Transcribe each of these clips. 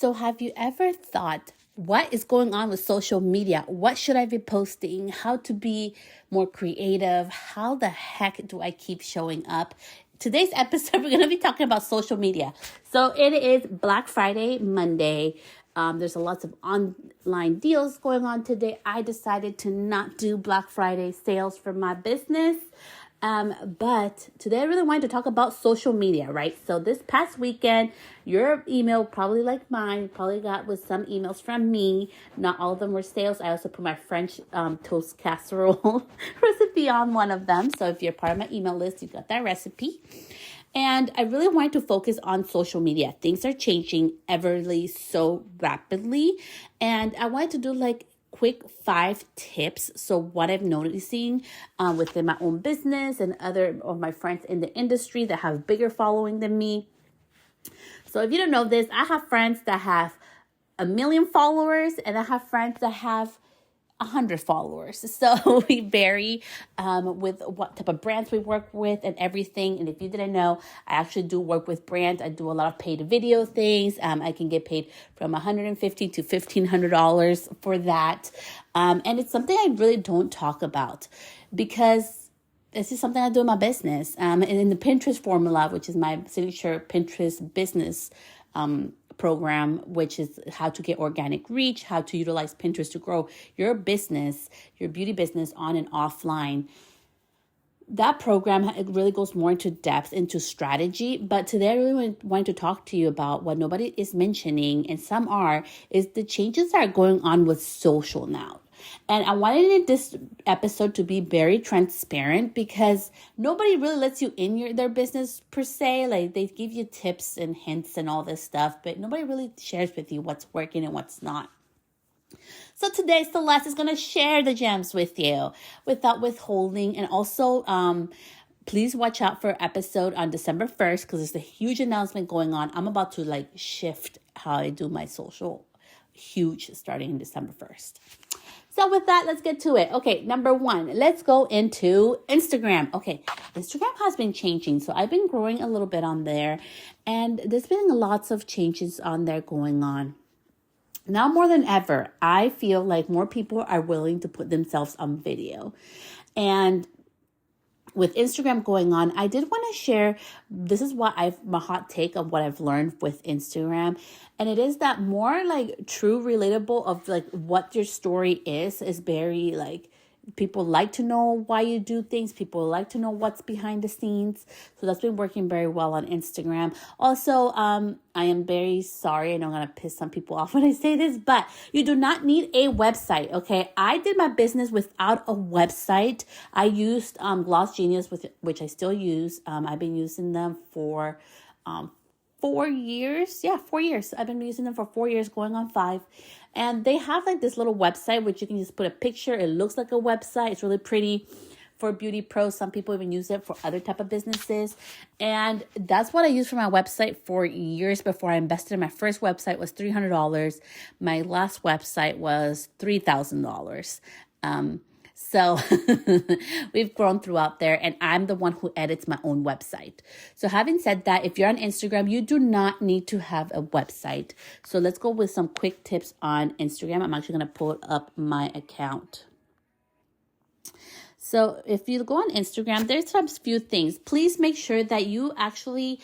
So have you ever thought, what is going on with social media? What should I be posting? How to be more creative? How the heck do I keep showing up? Today's episode, we're going to be talking about social media. So it is Black Friday, Monday. There's a lots of online deals going on today. I decided to not do Black Friday sales for my business. But today I really wanted to talk about social media, right? So this past weekend, your email, probably like mine, probably got with some emails from me. Not all of them were sales. I also put my French toast casserole recipe on one of them. So if you're part of my email list, you got that recipe. And I really wanted to focus on social media. Things are changing everly so rapidly. And I wanted to do like quick 5 tips. So what I'm noticing within my own business and other of my friends in the industry that have bigger following than me. So if you don't know this, I have friends that have 1 million followers and I have friends that have 100 followers. So we vary with what type of brands we work with and everything. And if you didn't know, I actually do work with brands. I do a lot of paid video things. I can get paid from $150 to $1,500 for that. And it's something I really don't talk about because this is something I do in my business. And in the Pinterest formula, which is my signature Pinterest business program, which is how to get organic reach, how to utilize Pinterest to grow your business, your beauty business on and offline. That program, it really goes more into depth, into strategy. But today I really want to talk to you about what nobody is mentioning, and some are, is the changes that are going on with social now. And I wanted this episode to be very transparent because nobody really lets you in their business per se. Like they give you tips and hints and all this stuff, but nobody really shares with you what's working and what's not. So today, Celeste is going to share the gems with you without withholding. And also, please watch out for episode on December 1st because there's a huge announcement going on. I'm about to shift how I do my social, huge, starting December 1st. So with that, let's get to it. Okay, number 1, let's go into Instagram. Okay, Instagram has been changing. So I've been growing a little bit on there. And there's been lots of changes on there going on. Now more than ever, I feel like more people are willing to put themselves on video. And with Instagram going on, I did want to share, this is what my hot take of what I've learned with Instagram. And it is that more true relatable of what your story is very people like to know why you do things. People like to know what's behind the scenes. So that's been working very well on Instagram. Also, I am very sorry. I know I'm going to piss some people off when I say this, but you do not need a website. Okay. I did my business without a website. I used Gloss Genius, which I still use. I've been using them for 4 years. Yeah, 4 years. I've been using them for 4 years, going on 5. And they have this little website, which you can just put a picture. It looks like a website. It's really pretty for beauty pros. Some people even use it for other type of businesses. And that's what I used for my website for years before I invested in my first website was $300. My last website was $3,000. So we've grown throughout there, and I'm the one who edits my own website. So having said that, if you're on Instagram, you do not need to have a website. So let's go with some quick tips on Instagram. I'm actually going to pull up my account. So if you go on Instagram, there's some few things. Please make sure that you actually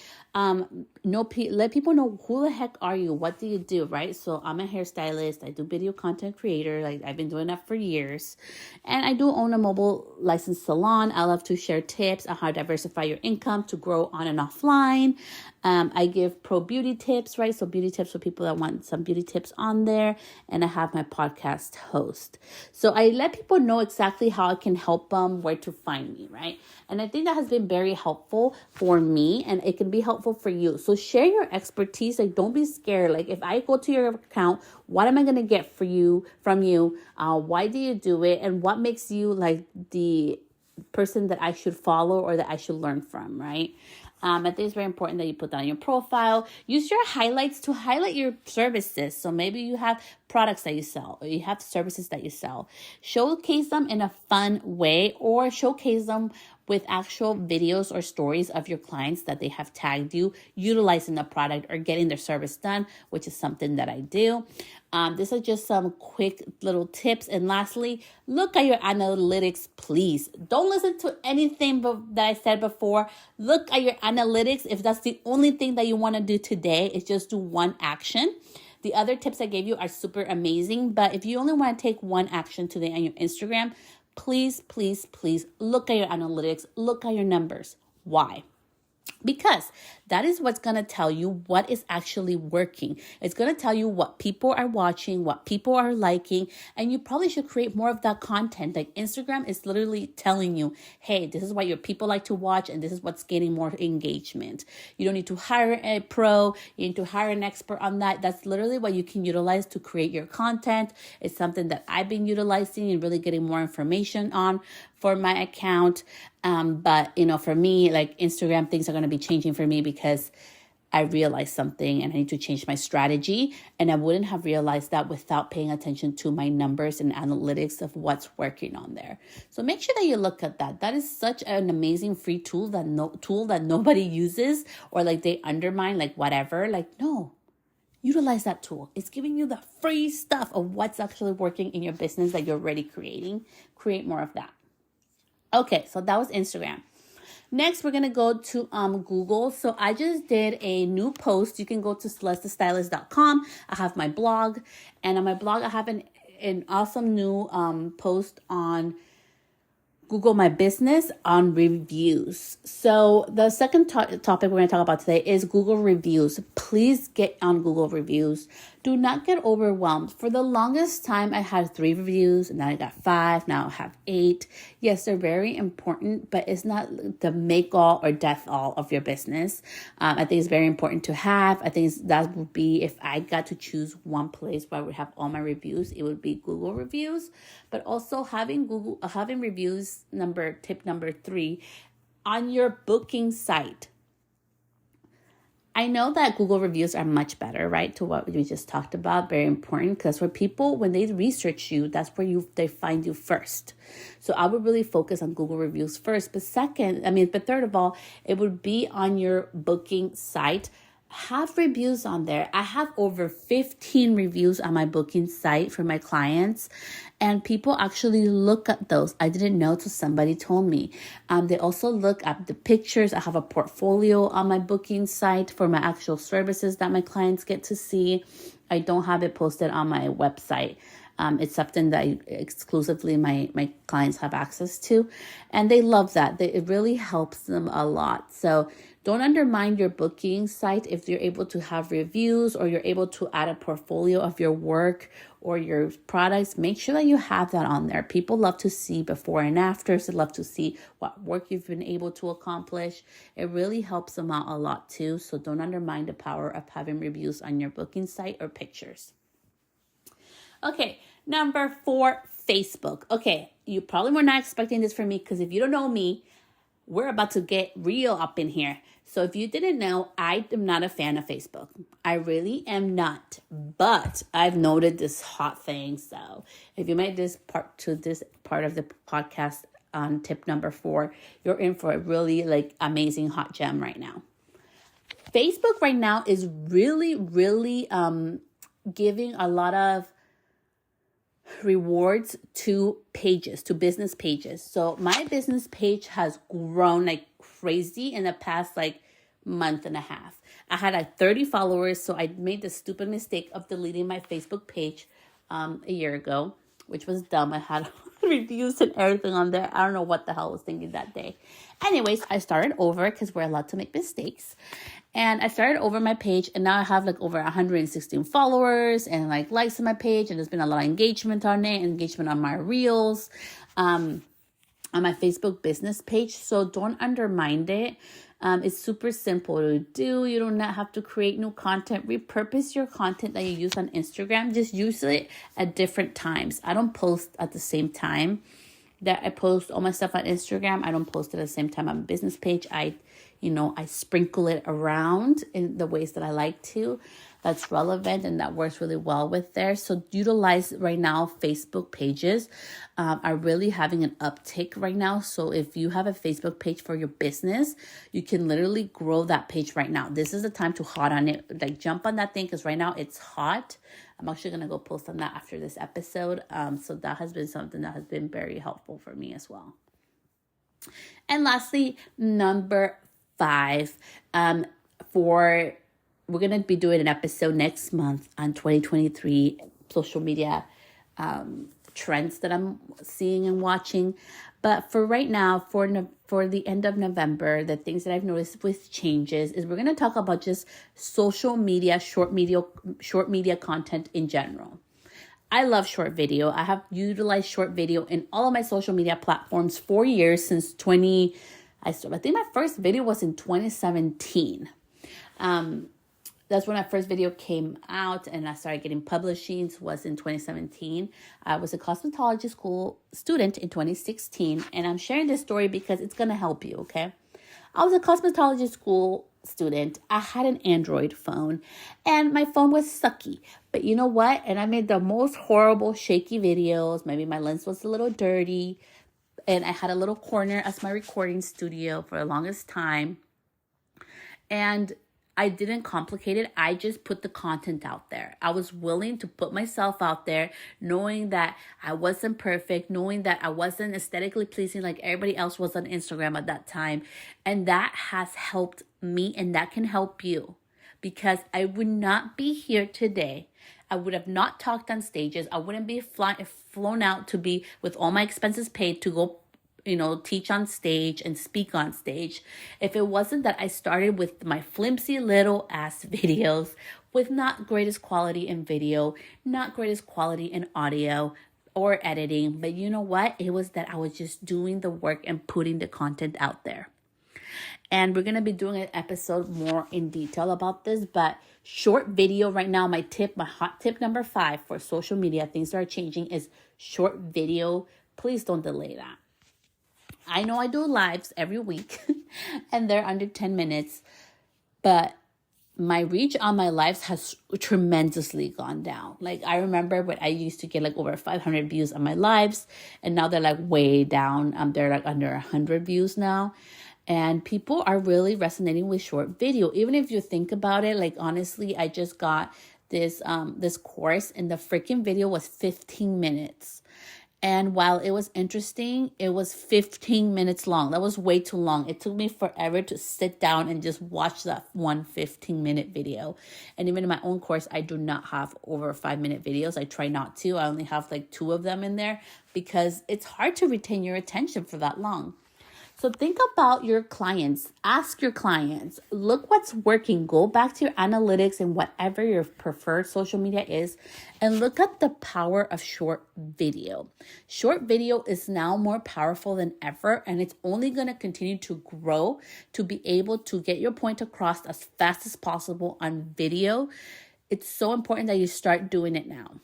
let people know who the heck are you, what do you do, right? So I'm a hairstylist, I do video content creator, I've been doing that for years, and I do own a mobile licensed salon. I love to share tips on how to diversify your income to grow on and offline. I give pro beauty tips, right? So beauty tips for people that want some beauty tips on there, and I have my podcast host. So I let people know exactly how I can help them, where to find me, right? And I think that has been very helpful for me, and it can be helpful for you. So share your expertise. Don't be scared. If I go to your account, what am I going to get from you? Why do you do it? And what makes you the person that I should follow or that I should learn from, right? I think it's very important that you put that on your profile. Use your highlights to highlight your services. So maybe you have products that you sell or you have services that you sell. Showcase them in a fun way or showcase them with actual videos or stories of your clients that they have tagged you utilizing the product or getting their service done, which is something that I do. These are just some quick little tips. And lastly, look at your analytics, please. Don't listen to anything that I said before. Look at your analytics. If that's the only thing that you want to do today, is just do one action. The other tips I gave you are super amazing, but if you only want to take one action today on your Instagram, please, please, please look at your analytics, look at your numbers. Why? Because that is what's going to tell you what is actually working. It's going to tell you what people are watching, what people are liking, and you probably should create more of that content. Like Instagram is literally telling you, hey, this is what your people like to watch, and this is what's getting more engagement. You don't need to hire a pro. You need to hire an expert on that. That's literally what you can utilize to create your content. It's something that I've been utilizing and really getting more information on for my account. But for me, like Instagram, things are going to be changing for me because I realized something and I need to change my strategy. And I wouldn't have realized that without paying attention to my numbers and analytics of what's working on there. So make sure that you look at that. That is such an amazing free tool that nobody uses, or like they undermine, like whatever. Like, no, utilize that tool. It's giving you the free stuff of what's actually working in your business that you're already creating. Create more of that. Okay, so that was Instagram. Next, we're going to go to Google. So I just did a new post. You can go to CelesteTheStylist.com. I have my blog. And on my blog, I have an awesome new post on Google My Business on reviews. So the second topic we're going to talk about today is Google reviews. Please get on Google reviews. Do not get overwhelmed. For the longest time, I had 3 reviews, and then I got 5. Now I have 8. Yes, they're very important, but it's not the make all or death all of your business. I think it's very important to have. I think that would be, if I got to choose one place where I would have all my reviews, it would be Google reviews. But also having reviews, tip number 3, on your booking site. I know that Google reviews are much better, right? To what we just talked about, very important, because for people, when they research you, that's where they find you first. So I would really focus on Google reviews first. But third of all, it would be on your booking site. Have reviews on there. I have over 15 reviews on my booking site for my clients, and people actually look at those. I didn't know till somebody told me. They also look at the pictures. I have a portfolio on my booking site for my actual services that my clients get to see. I don't have it posted on my website. It's something that exclusively my clients have access to, and they love that. It really helps them a lot. So don't undermine your booking site if you're able to have reviews, or you're able to add a portfolio of your work or your products. Make sure that you have that on there. People love to see before and afters. They love to see what work you've been able to accomplish. It really helps them out a lot too. So don't undermine the power of having reviews on your booking site or pictures. Okay, number 4, Facebook. Okay, you probably were not expecting this from me, because if you don't know me, we're about to get real up in here. So if you didn't know, I am not a fan of Facebook. I really am not. But I've noted this hot thing. So if you made this part of the podcast on tip number 4, you're in for a really amazing hot gem right now. Facebook right now is really, really giving a lot of rewards to business pages. So my business page has grown like crazy in the past month and a half. I had 30 followers, so I made the stupid mistake of deleting my Facebook page a year ago, which was dumb. I had reviews and everything on there. I don't know what the hell I was thinking that day. Anyways, I started over because we're allowed to make mistakes. And I started over my page, and now I have over 116 followers and likes on my page. And there's been a lot of engagement on it, engagement on my reels, on my Facebook business page. So don't undermine it. It's super simple to do. You do not have to create new content. Repurpose your content that you use on Instagram. Just use it at different times. I don't post at the same time that I post all my stuff on Instagram. I don't post it at the same time on my business page. I sprinkle it around in the ways that I like to. that's relevant and that works really well with there. So utilize right now Facebook pages are really having an uptick right now. So if you have a Facebook page for your business, you can literally grow that page right now. This is the time to hot on it. Like jump on that thing because right now it's hot. I'm actually going to go post on that after this episode. So that has been something that has been very helpful for me as well. And lastly, number 5, we're going to be doing an episode next month on 2023 social media trends that I'm seeing and watching. But for right now, for the end of November, the things that I've noticed with changes is we're going to talk about just social media, short media content in general. I love short video. I have utilized short video in all of my social media platforms for years since I think my first video was in 2017. That's when my first video came out and I started getting publishings was in 2017. I was a cosmetology school student in 2016. And I'm sharing this story because it's going to help you, okay? I was a cosmetology school student. I had an Android phone and my phone was sucky. But you know what? And I made the most horrible shaky videos. Maybe my lens was a little dirty. And I had a little corner as my recording studio for the longest time. And I didn't complicate it. I just put the content out there. I was willing to put myself out there, knowing that I wasn't perfect, knowing that I wasn't aesthetically pleasing like everybody else was on Instagram at that time. And that has helped me and that can help you because I would not be here today. I would have not talked on stages. I wouldn't be flown out to be with all my expenses paid to go teach on stage and speak on stage. If it wasn't that I started with my flimsy little ass videos with not greatest quality in video, not greatest quality in audio or editing, but you know what? It was that I was just doing the work and putting the content out there. And we're going to be doing an episode more in detail about this, but short video right now, my hot tip number 5 for social media, things that are changing is short video. Please don't delay that. I know I do lives every week and they're under 10 minutes, but my reach on my lives has tremendously gone down. Like I remember when I used to get like over 500 views on my lives and now they're like way down. They're like under 100 views now. And people are really resonating with short video. Even if you think about it, like honestly, I just got this course and the freaking video was 15 minutes. And while it was interesting, it was 15 minutes long. That was way too long. It took me forever to sit down and just watch that one 15-minute video. And even in my own course, I do not have over 5-minute videos. I try not to. I only have like 2 of them in there because it's hard to retain your attention for that long. So think about your clients. Ask your clients. Look what's working. Go back to your analytics and whatever your preferred social media is and look at the power of short video. Short video is now more powerful than ever and it's only going to continue to grow to be able to get your point across as fast as possible on video. It's so important that you start doing it now.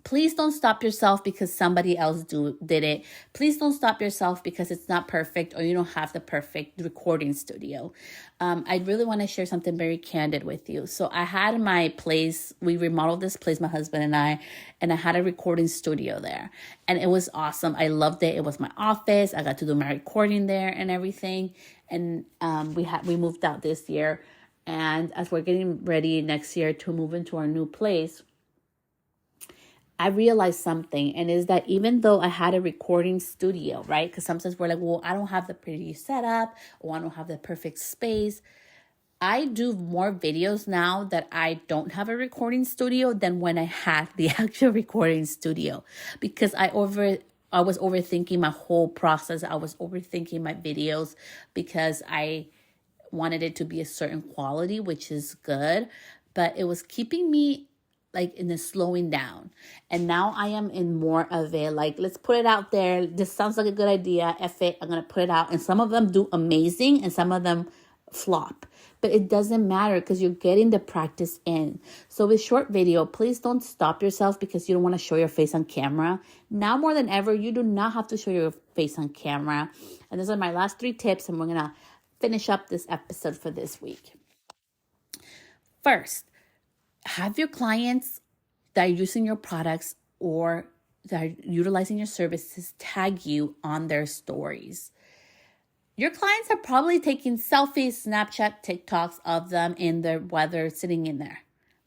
Please don't stop yourself because somebody else did it. Please don't stop yourself because it's not perfect or you don't have the perfect recording studio. I really want to share something very candid with you. So I had my place, we remodeled this place, my husband and I had a recording studio there. And it was awesome. I loved it. It was my office. I got to do my recording there and everything. And we moved out this year. And as we're getting ready next year to move into our new place, I realized something, and is that even though I had a recording studio, right? Because sometimes we're like, well, I don't have the pretty setup or I don't have the perfect space. I do more videos now that I don't have a recording studio than when I had the actual recording studio because I was overthinking my whole process. I was overthinking my videos because I wanted it to be a certain quality, which is good, but it was keeping me like in the slowing down. And now I am in more of a like, let's put it out there. This sounds like a good idea. F it, I'm going to put it out. And some of them do amazing and some of them flop. But it doesn't matter because you're getting the practice in. So with short video, please don't stop yourself because you don't want to show your face on camera. Now more than ever, you do not have to show your face on camera. And those are my last 3 tips. And we're going to finish up this episode for this week. First, have your clients that are using your products or that are utilizing your services tag you on their stories. Your clients are probably taking selfies, Snapchat, TikToks of them in their weather sitting in there.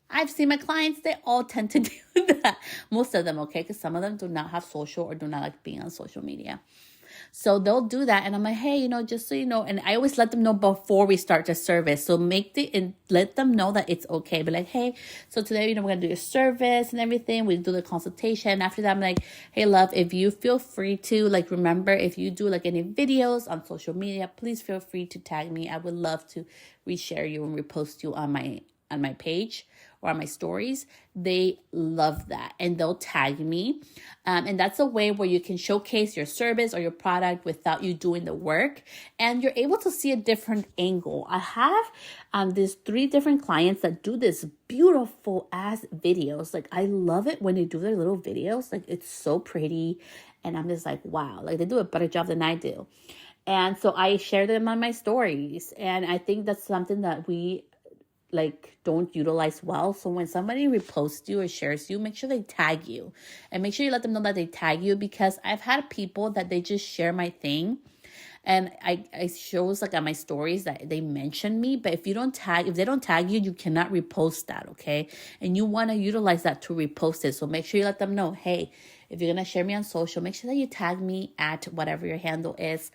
I've seen my clients, they all tend to do that. Most of them, okay? Because some of them do not have social or do not like being on social media. So they'll do that. And I'm like, hey, just so you know, and I always let them know before we start the service. So and let them know that it's okay. But like, hey, so today, we're going to do your service and everything. We do the consultation. After that, I'm like, hey, love, if you feel free to, like, remember, if you do like any videos on social media, please feel free to tag me. I would love to reshare you and repost you on my page or on my stories. They love that and they'll tag me. And that's a way where you can showcase your service or your product without you doing the work. And you're able to see a different angle. I have these 3 different clients that do this beautiful ass videos. Like, I love it when they do their little videos. Like, it's so pretty. And I'm just like, wow, like they do a better job than I do. And so I share them on my stories. And I think that's something that we don't utilize well. So when somebody reposts you or shares you, make sure they tag you and make sure you let them know that they tag you, because I've had people that they just share my thing and I shows like on my stories that they mention me, but if they don't tag you, you cannot repost that. Okay. And you want to utilize that to repost it. So make sure you let them know, hey, if you're going to share me on social, make sure that you tag me at whatever your handle is,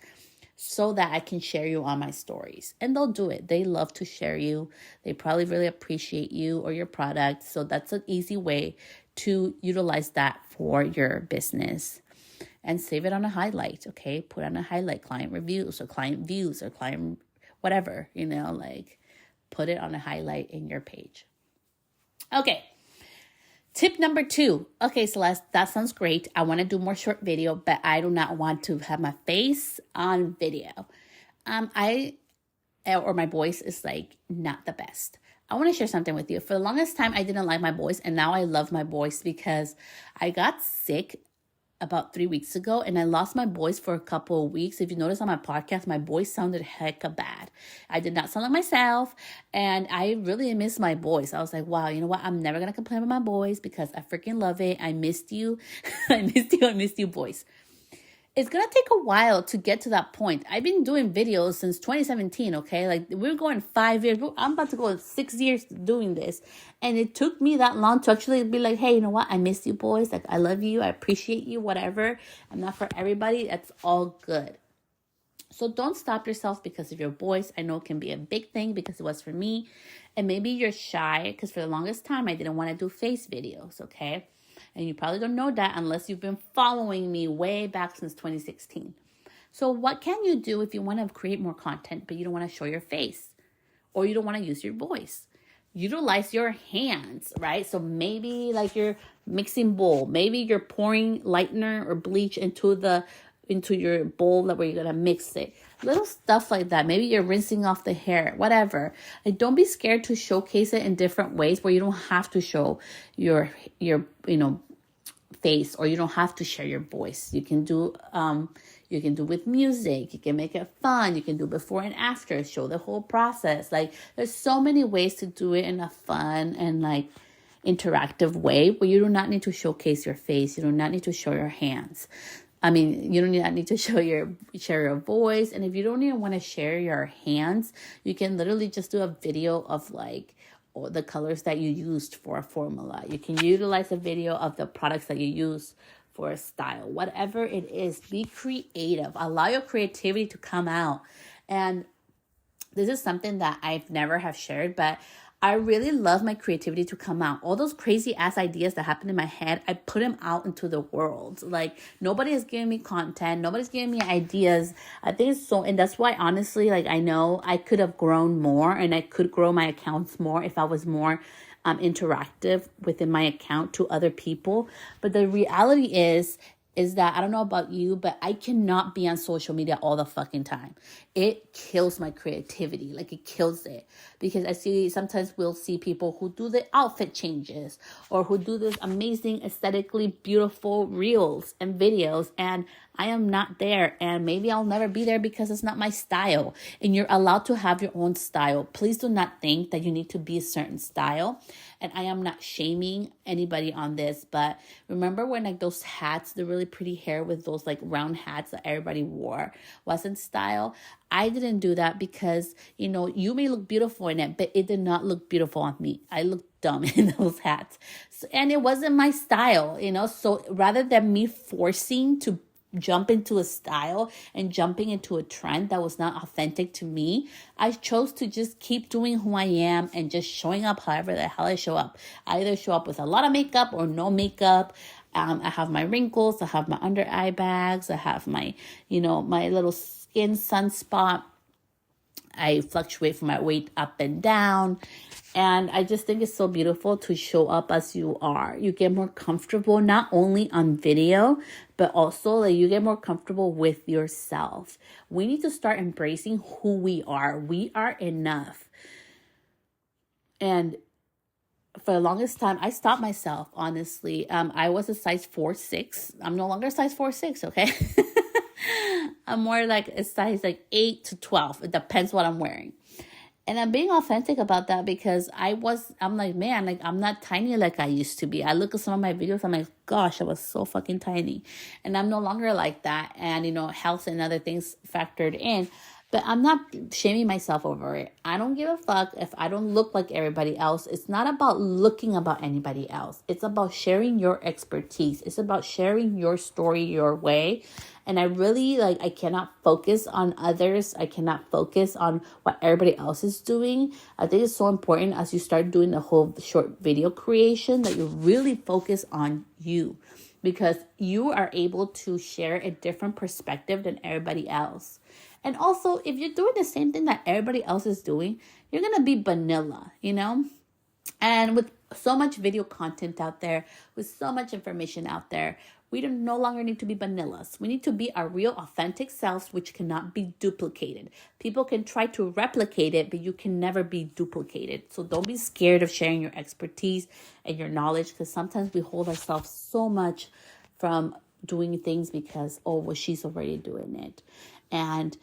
so that I can share you on my stories. And they'll do it. They love to share you. They probably really appreciate you or your product. So that's an easy way to utilize that for your business. And save it on a highlight, okay? Put on a highlight, client reviews or client views or client whatever, put it on a highlight in your page. Okay. Tip number 2. Okay, Celeste, that sounds great. I want to do more short video, but I do not want to have my face on video. My voice is like not the best. I want to share something with you. For the longest time, I didn't like my voice, and now I love my voice because I got sick about 3 weeks ago and I lost my voice for a couple of weeks. If you notice on my podcast, my voice sounded hecka bad. I did not sound like myself and I really missed my voice. I was like, wow, you know what? I'm never going to complain about my voice because I freaking love it. I missed you. I missed you voice. It's going to take a while to get to that point. I've been doing videos since 2017, okay? Like, we're going 5 years. I'm about to go 6 years doing this. And it took me that long to actually be like, hey, you know what? I miss you, boys. Like, I love you. I appreciate you, whatever. I'm not for everybody. That's all good. So don't stop yourself because of your voice. I know it can be a big thing because it was for me. And maybe you're shy because for the longest time, I didn't want to do face videos, okay? And you probably don't know that unless you've been following me way back since 2016. So what can you do if you want to create more content, but you don't want to show your face or you don't want to use your voice? Utilize your hands, right? So maybe like you're mixing bowl. Maybe you're pouring lightener or bleach into your bowl where you're going to mix it. Little stuff like that. Maybe you're rinsing off the hair, whatever. Like, don't be scared to showcase it in different ways where you don't have to show your face or you don't have to share your voice. You can do with music. You can make it fun. You can do before and after, show the whole process. Like, there's so many ways to do it in a fun and like interactive way where you do not need to showcase your face. You do not need to show your hands. I mean, you don't need to share your voice. And if you don't even want to share your hands, you can literally just do a video of like all the colors that you used for a formula. You can utilize a video of the products that you use for a style. Whatever it is, be creative. Allow your creativity to come out. And this is something that I've never have shared, but I really love my creativity to come out. All those crazy ass ideas that happen in my head, I put them out into the world. Like, nobody is giving me content. Nobody's giving me ideas. I think it's so, and that's why honestly, like, I know I could have grown more and I could grow my accounts more if I was more interactive within my account to other people. But the reality is that I don't know about you, but I cannot be on social media all the fucking time. It kills my creativity. Like, it kills it. Because sometimes we'll see people who do the outfit changes or who do this amazing, aesthetically beautiful reels and videos. And I am not there, and maybe I'll never be there because it's not my style. And you're allowed to have your own style. Please do not think that you need to be a certain style. And I am not shaming anybody on this, but remember when like those hats, the really pretty hair with those like round hats that everybody wore wasn't style? I didn't do that because, you may look beautiful in it, but it did not look beautiful on me. I looked dumb in those hats. So, and it wasn't my style, so rather than me forcing to jump into a style and jumping into a trend that was not authentic to me, I chose to just keep doing who I am and just showing up however the hell I show up. I either show up with a lot of makeup or no makeup. I have my wrinkles, I have my under eye bags, I have my, my little skin sunspot. I fluctuate from my weight up and down. And I just think it's so beautiful to show up as you are. You get more comfortable, not only on video, but also like you get more comfortable with yourself. We need to start embracing who we are. We are enough. And for the longest time, I stopped myself, honestly. I was a size 4'6". I'm no longer size 4'6", okay? I'm more like a size like 8 to 12. It depends what I'm wearing. And I'm being authentic about that because I'm like, man, like I'm not tiny like I used to be. I look at some of my videos, I'm like, gosh, I was so fucking tiny. And I'm no longer like that. And, health and other things factored in. But I'm not shaming myself over it. I don't give a fuck if I don't look like everybody else. It's not about looking about anybody else. It's about sharing your expertise. It's about sharing your story your way. And I really I cannot focus on others. I cannot focus on what everybody else is doing. I think it's so important as you start doing the whole short video creation that you really focus on you, because you are able to share a different perspective than everybody else. And also, if you're doing the same thing that everybody else is doing, you're going to be vanilla, And with so much video content out there, with so much information out there, we no longer need to be vanillas. We need to be our real authentic selves, which cannot be duplicated. People can try to replicate it, but you can never be duplicated. So don't be scared of sharing your expertise and your knowledge, because sometimes we hold ourselves so much from doing things because, she's already doing it. And,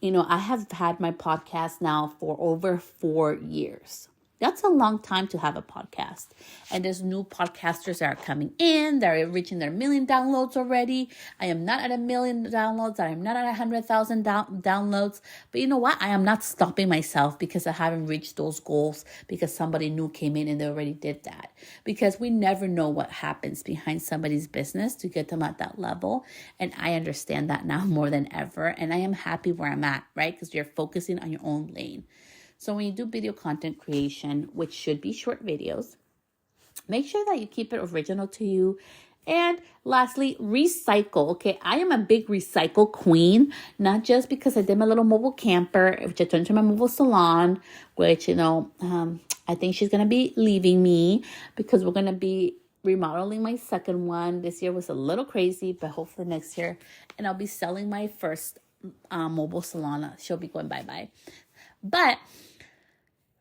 I have had my podcast now for over 4 years. That's a long time to have a podcast. And there's new podcasters that are coming in. They're reaching their 1 million downloads already. I am not at 1 million downloads. I am not at 100,000 downloads. But you know what? I am not stopping myself because I haven't reached those goals because somebody new came in and they already did that. Because we never know what happens behind somebody's business to get them at that level. And I understand that now more than ever. And I am happy where I'm at, right? Because you're focusing on your own lane. So when you do video content creation, which should be short videos, make sure that you keep it original to you. And lastly, recycle. Okay, I am a big recycle queen, not just because I did my little mobile camper, which I turned into my mobile salon, which, I think she's going to be leaving me because we're going to be remodeling my second one. This year was a little crazy, but hopefully next year. And I'll be selling my first mobile salon. She'll be going bye-bye. But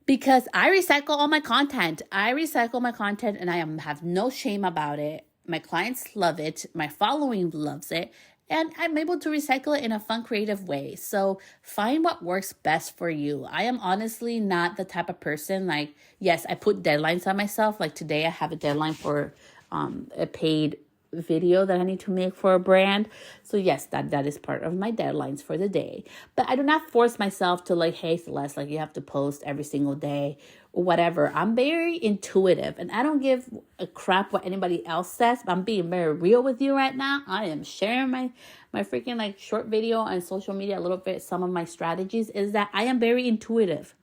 because I recycle all my content. And I have no shame about it. My clients love it. My following loves it. And I'm able to recycle it in a fun, creative way. So find what works best for you. I am honestly not the type of person yes, I put deadlines on myself. Like today I have a deadline for a paid video that I need to make for a brand. So yes, that is part of my deadlines for the day. But I do not force myself to hey Celeste, you have to post every single day or whatever. I'm very intuitive and I don't give a crap what anybody else says. I'm being very real with you right now. I am sharing my freaking short video on social media a little bit. Some of my strategies is that I am very intuitive.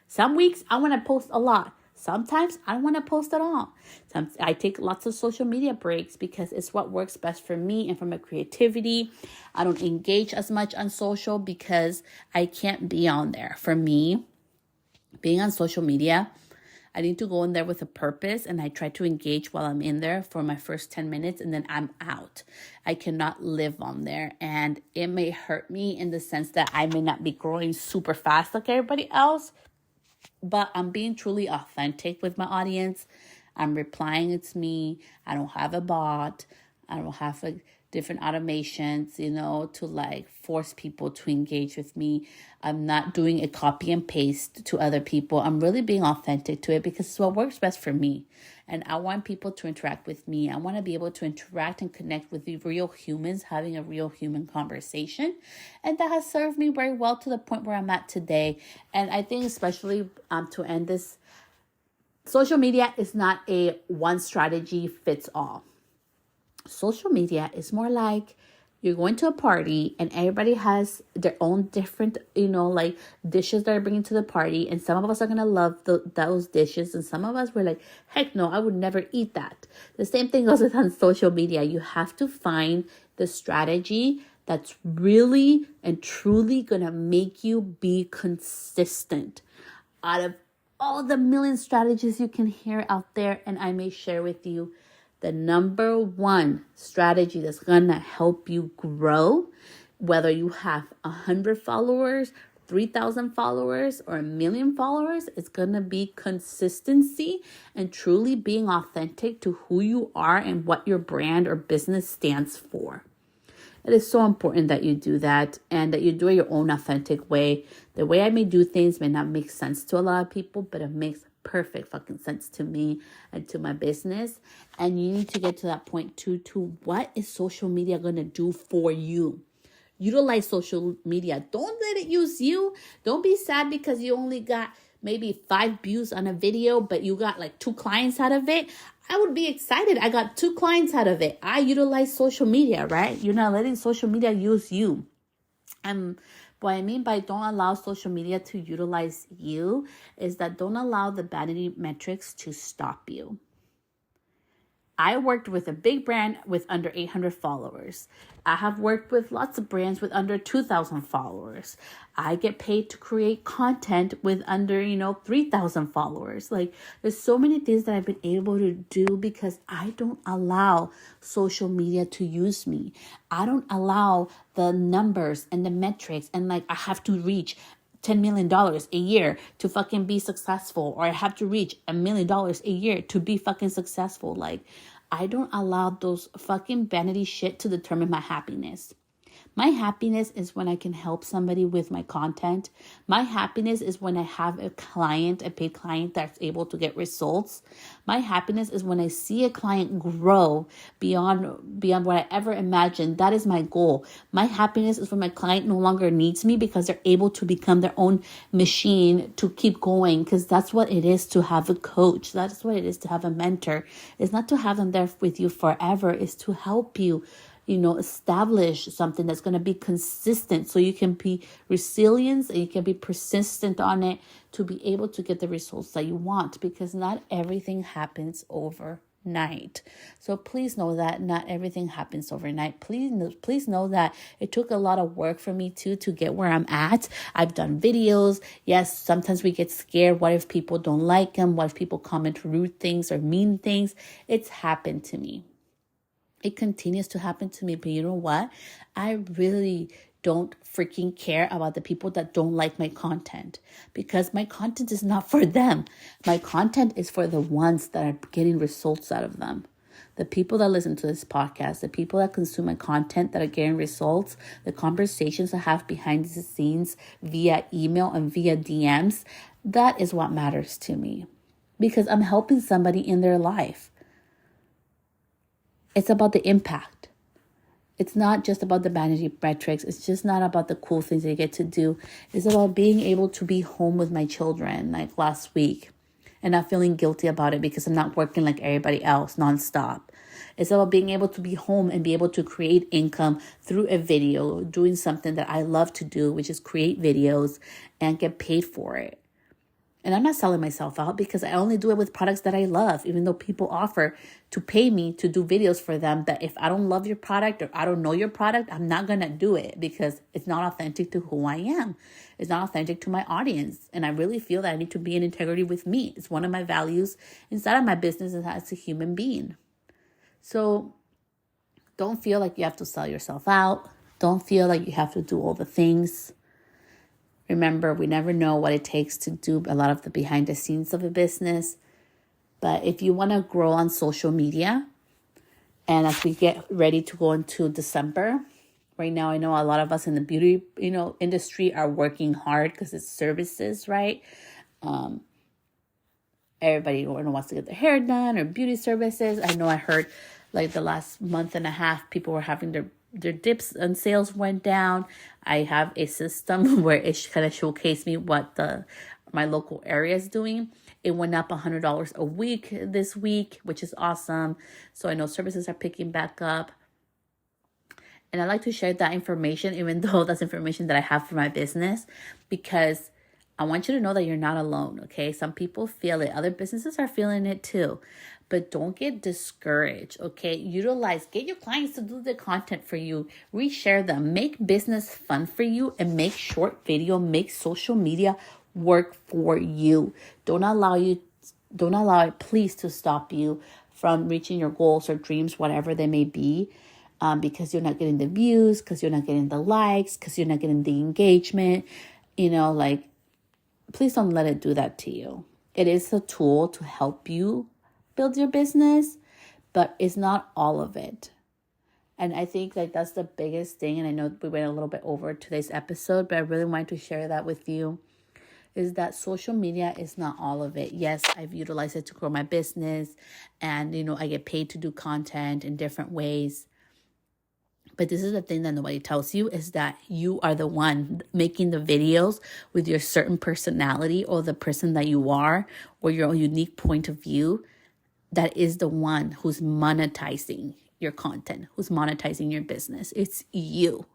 Some weeks I want to post a lot. Sometimes I don't want to post at all. Sometimes I take lots of social media breaks because it's what works best for me and for my creativity. I don't engage as much on social because I can't be on there. For me, being on social media, I need to go in there with a purpose, and I try to engage while I'm in there for my first 10 minutes and then I'm out. I cannot live on there, and it may hurt me in the sense that I may not be growing super fast like everybody else. But I'm being truly authentic with my audience. I'm replying, it's me. I don't have a bot. I don't have different automations, to like force people to engage with me. I'm not doing a copy and paste to other people. I'm really being authentic to it because it's what works best for me. And I want people to interact with me. I want to be able to interact and connect with the real humans, having a real human conversation. And that has served me very well to the point where I'm at today. And I think especially to end this, social media is not a one strategy fits all. Social media is more like you're going to a party and everybody has their own different, like dishes that are bringing to the party. And some of us are going to love those dishes. And some of us were like, heck no, I would never eat that. The same thing goes with on social media. You have to find the strategy that's really and truly going to make you be consistent out of all the million strategies you can hear out there. And I may share with you the number one strategy that's going to help you grow, whether you have 100 followers, 3,000 followers, or 1,000,000 followers, is going to be consistency and truly being authentic to who you are and what your brand or business stands for. It is so important that you do that and that you do it your own authentic way. The way I may do things may not make sense to a lot of people, but it makes perfect fucking sense to me and to my business. And you need to get to that point too, to what is social media going to do for you? Utilize social media. Don't let it use you. Don't be sad because you only got maybe 5 views on a video, but you got like 2 clients out of it. I would be excited. I got 2 clients out of it. I utilize social media, right? You're not letting social media use you. What I mean by don't allow social media to utilize you is that don't allow the vanity metrics to stop you. I worked with a big brand with under 800 followers. I have worked with lots of brands with under 2,000 followers. I get paid to create content with under, 3,000 followers. Like, there's so many things that I've been able to do because I don't allow social media to use me. I don't allow the numbers and the metrics and like I have to reach $10 million a year to fucking be successful, or I have to reach $1 million a year to be fucking successful. Like, I don't allow those fucking vanity shit to determine my happiness. My happiness is when I can help somebody with my content. My happiness is when I have a paid client that's able to get results. My happiness is when I see a client grow beyond what I ever imagined. That is my goal. My happiness is when my client no longer needs me because they're able to become their own machine to keep going, because that's what it is to have a coach. That's what it is to have a mentor. It's not to have them there with you forever. It's to help you establish something that's going to be consistent so you can be resilient and you can be persistent on it to be able to get the results that you want, because not everything happens overnight. So please know that not everything happens overnight. Please know that it took a lot of work for me too to get where I'm at. I've done videos. Yes, sometimes we get scared. What if people don't like them? What if people comment rude things or mean things? It's happened to me. It continues to happen to me, but you know what? I really don't freaking care about the people that don't like my content, because my content is not for them. My content is for the ones that are getting results out of them. The people that listen to this podcast, the people that consume my content that are getting results, the conversations I have behind the scenes via email and via DMs, that is what matters to me, because I'm helping somebody in their life. It's about the impact. It's not just about the vanity metrics. It's just not about the cool things they get to do. It's about being able to be home with my children like last week and not feeling guilty about it because I'm not working like everybody else nonstop. It's about being able to be home and be able to create income through a video, doing something that I love to do, which is create videos and get paid for it. And I'm not selling myself out because I only do it with products that I love, even though people offer to pay me to do videos for them, that if I don't love your product or I don't know your product, I'm not going to do it because it's not authentic to who I am. It's not authentic to my audience. And I really feel that I need to be in integrity with me. It's one of my values inside of my business as a human being. So don't feel like you have to sell yourself out. Don't feel like you have to do all the things. Remember, we never know what it takes to do a lot of the behind the scenes of a business. But if you want to grow on social media, And as we get ready to go into December, right now I know a lot of us in the beauty, industry are working hard because it's services, right? Everybody wants to get their hair done or beauty services. I know I heard like the last month and a half, people were having their dips and sales went down. I have a system where it kind of showcased me what my local area is doing. It went up $100 a week this week, which is awesome. So I know services are picking back up. And I like to share that information, even though that's information that I have for my business, because I want you to know that you're not alone, okay? Some people feel it. Other businesses are feeling it too. But don't get discouraged, okay? Get your clients to do the content for you. Reshare them. Make business fun for you and make short video, make social media work for you. Don't allow it, please, to stop you from reaching your goals or dreams, whatever they may be. Because you're not getting the views, because you're not getting the likes, because you're not getting the engagement, please don't let it do that to you. It is a tool to help you build your business, but it's not all of it. And I think that's the biggest thing. And I know we went a little bit over today's episode, but I really wanted to share that with you, is that social media is not all of it. Yes, I've utilized it to grow my business, and, I get paid to do content in different ways. But this is the thing that nobody tells you, is that you are the one making the videos with your certain personality or the person that you are or your unique point of view. That is the one who's monetizing your content, who's monetizing your business. It's you.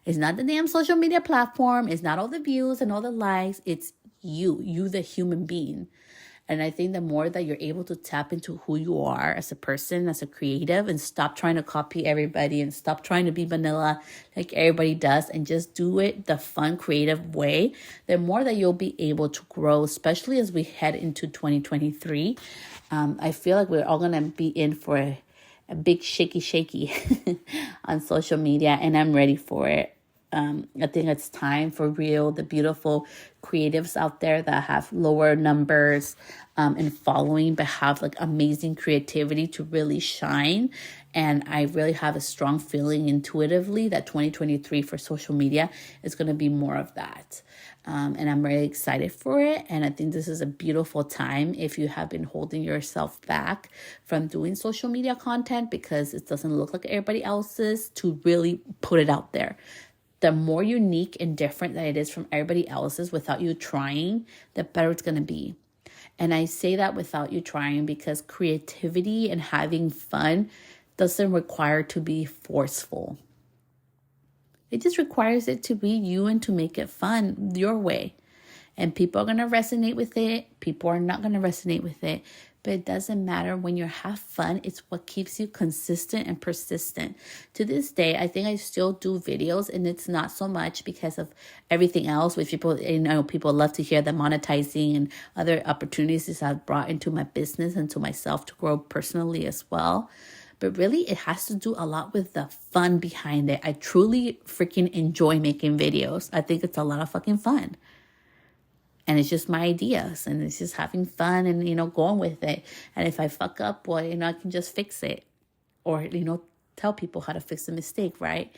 It's not the damn social media platform. It's not all the views and all the likes. It's you, the human being. And I think the more that you're able to tap into who you are as a person, as a creative, and stop trying to copy everybody and stop trying to be vanilla like everybody does and just do it the fun, creative way, the more that you'll be able to grow, especially as we head into 2023. I feel like we're all going to be in for a big shaky on social media, and I'm ready for it. I think it's time for real, the beautiful creatives out there that have lower numbers and following, but have amazing creativity to really shine. And I really have a strong feeling intuitively that 2023 for social media is going to be more of that. And I'm really excited for it. And I think this is a beautiful time if you have been holding yourself back from doing social media content because it doesn't look like everybody else's, to really put it out there. The more unique and different that it is from everybody else's without you trying, the better it's going to be. And I say that without you trying because creativity and having fun doesn't require to be forceful. It just requires it to be you and to make it fun your way. And people are going to resonate with it. People are not going to resonate with it. But it doesn't matter. When you have fun, it's what keeps you consistent and persistent. To this day, I think I still do videos, and it's not so much because of everything else, which people love to hear the monetizing and other opportunities I've brought into my business and to myself to grow personally as well. But really, it has to do a lot with the fun behind it. I truly freaking enjoy making videos. I think it's a lot of fucking fun. And it's just my ideas, and it's just having fun and, going with it. And if I fuck up, well, I can just fix it or, tell people how to fix a mistake, right?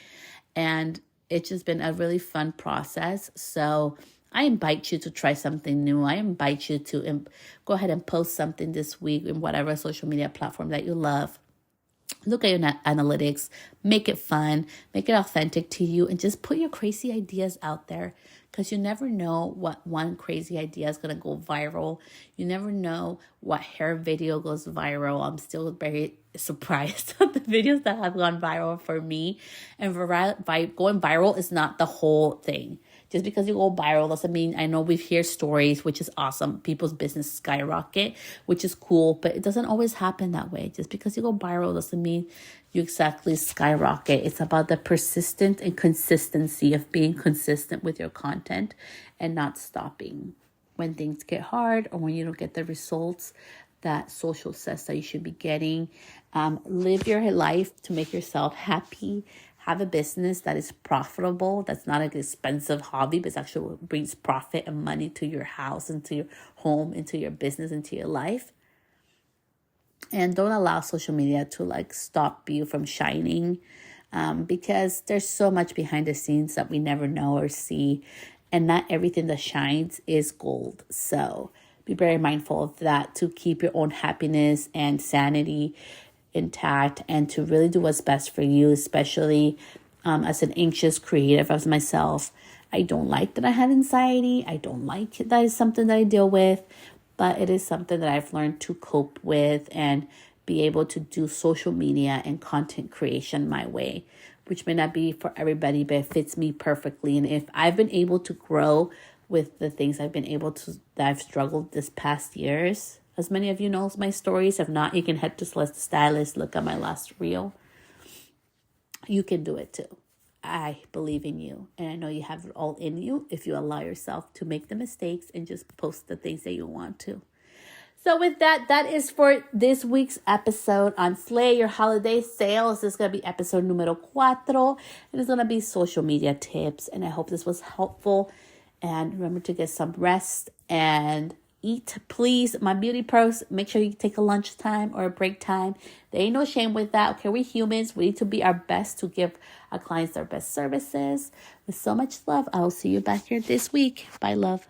And it's just been a really fun process. So I invite you to try something new. I invite you to go ahead and post something this week in whatever social media platform that you love. Look at your analytics, make it fun, make it authentic to you, and just put your crazy ideas out there, because you never know what one crazy idea is going to go viral. You never know what hair video goes viral. I'm still very surprised at the videos that have gone viral for me. And going viral is not the whole thing. Just because you go viral doesn't mean, I know we hear stories, which is awesome. People's business skyrocket, which is cool, but it doesn't always happen that way. Just because you go viral doesn't mean you exactly skyrocket. It's about the persistence and consistency of being consistent with your content and not stopping when things get hard or when you don't get the results that social says that you should be getting. Live your life to make yourself happy. Have a business that is profitable, that's not an expensive hobby, but actually brings profit and money to your house, into your home, into your business, into your life. And don't allow social media to like stop you from shining, because there's so much behind the scenes that we never know or see. And not everything that shines is gold. So be very mindful of that, to keep your own happiness and sanity intact, and to really do what's best for you, especially as an anxious creative as myself. I don't like that I have anxiety. I don't like that it's something that I deal with, but it is something that I've learned to cope with and be able to do social media and content creation my way, which may not be for everybody, but it fits me perfectly. And if I've been able to grow with the things I've been able to, that I've struggled this past years, as many of you know my stories. If not, you can head to Celeste the Stylist, look at my last reel. You can do it too. I believe in you, and I know you have it all in you if you allow yourself to make the mistakes and just post the things that you want to. So with that, that is for this week's episode on Slay Your Holiday Sales. This is going to be episode numero 4, and it's going to be social media tips, and I hope this was helpful. And remember to get some rest and eat, please. My beauty pros, make sure you take a lunch time or a break time. There ain't no shame with that. Okay, we're humans. We need to be our best to give our clients their best services. With so much love, I will see you back here this week. Bye, love.